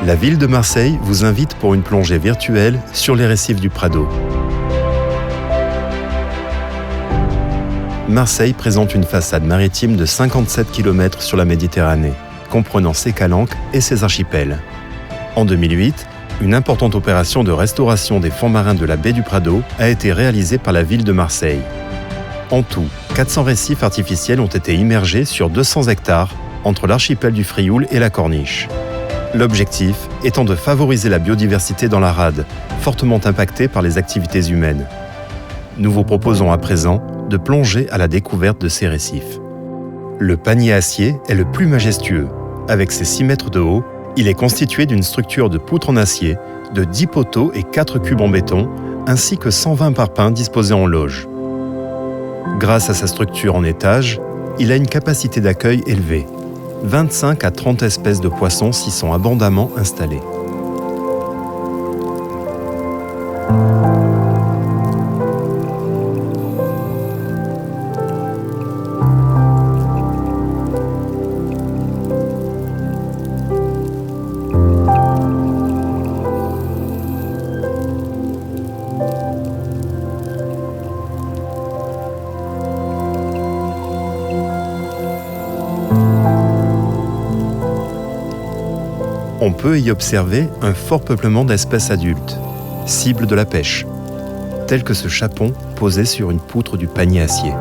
La ville de Marseille vous invite pour une plongée virtuelle sur les récifs du Prado. Marseille présente une façade maritime de 57 km sur la Méditerranée, comprenant ses calanques et ses archipels. En 2008, une importante opération de restauration des fonds marins de la baie du Prado a été réalisée par la ville de Marseille. En tout, 400 récifs artificiels ont été immergés sur 200 hectares entre l'archipel du Frioul et la Corniche. L'objectif étant de favoriser la biodiversité dans la rade, fortement impactée par les activités humaines. Nous vous proposons à présent de plonger à la découverte de ces récifs. Le panier acier est le plus majestueux. Avec ses 6 mètres de haut, il est constitué d'une structure de poutres en acier, de 10 poteaux et 4 cubes en béton, ainsi que 120 parpaings disposés en loge. Grâce à sa structure en étage, il a une capacité d'accueil élevée. 25 à 30 espèces de poissons s'y sont abondamment installées. On peut y observer un fort peuplement d'espèces adultes, cibles de la pêche, tel que ce chapon posé sur une poutre du panier acier.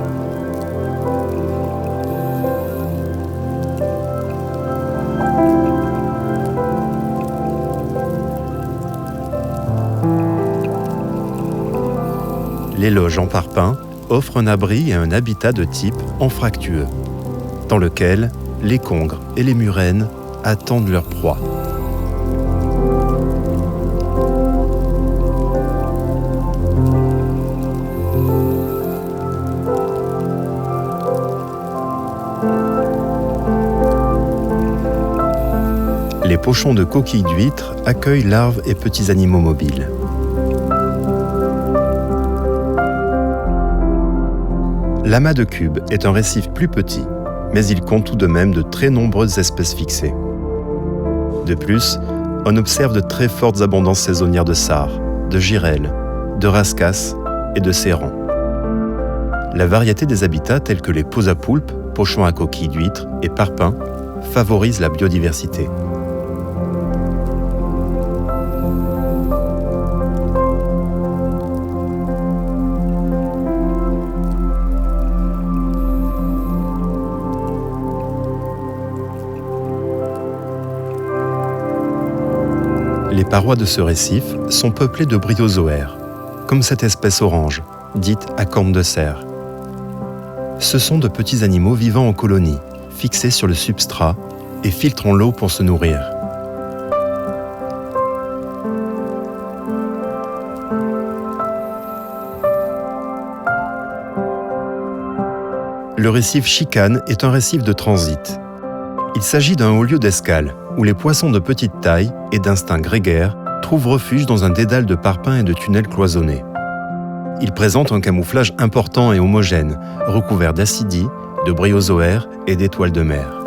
Les loges en parpaing offrent un abri et un habitat de type anfractueux, dans lequel les congres et les murènes attendent leur proie. Les pochons de coquilles d'huîtres accueillent larves et petits animaux mobiles. L'amas de Cubes est un récif plus petit, mais il compte tout de même de très nombreuses espèces fixées. De plus, on observe de très fortes abondances saisonnières de sarres, de girelles, de rascasses et de cérans. La variété des habitats tels que les pots à poulpes, pochons à coquilles d'huîtres et parpaings favorise la biodiversité. Les parois de ce récif sont peuplées de bryozoaires, comme cette espèce orange, dite à cornes de cerf. Ce sont de petits animaux vivant en colonies, fixés sur le substrat et filtrant l'eau pour se nourrir. Le récif Chicane est un récif de transit. Il s'agit d'un haut lieu d'escale, où les poissons de petite taille et d'instinct grégaire trouvent refuge dans un dédale de parpaings et de tunnels cloisonnés. Il présente un camouflage important et homogène, recouvert d'acidies, de bryozoaires et d'étoiles de mer.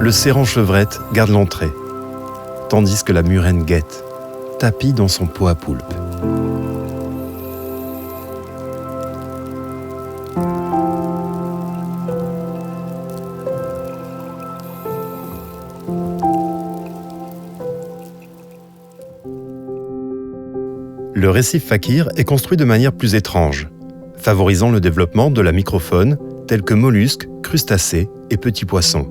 Le céran chevrette garde l'entrée, tandis que la murène guette, tapie dans son pot à poulpe. Le récif Fakir est construit de manière plus étrange, favorisant le développement de la microfaune tels que mollusques, crustacés et petits poissons.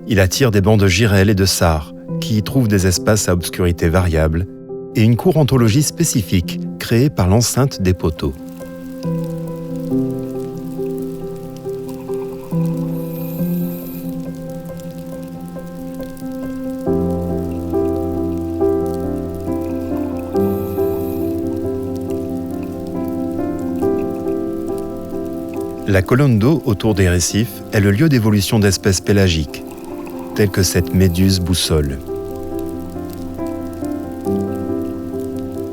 Il attire des bancs de girelles et de sarres qui y trouvent des espaces à obscurité variable et une cour ontologie spécifique créée par l'enceinte des poteaux. La colonne d'eau autour des récifs est le lieu d'évolution d'espèces pélagiques, telles que cette méduse boussole.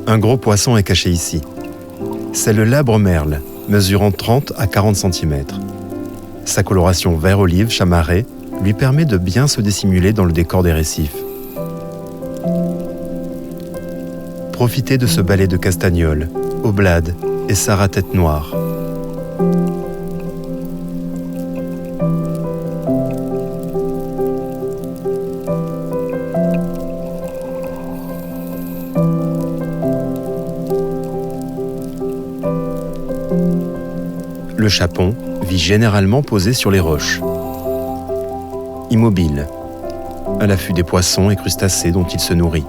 Un gros poisson est caché ici. C'est le labre-merle, mesurant 30 à 40 cm. Sa coloration vert-olive chamarrée lui permet de bien se dissimuler dans le décor des récifs. Profitez de ce balai de castagnols, oblades et sarres à tête noire. Le chapon vit généralement posé sur les roches. Immobile, à l'affût des poissons et crustacés dont il se nourrit.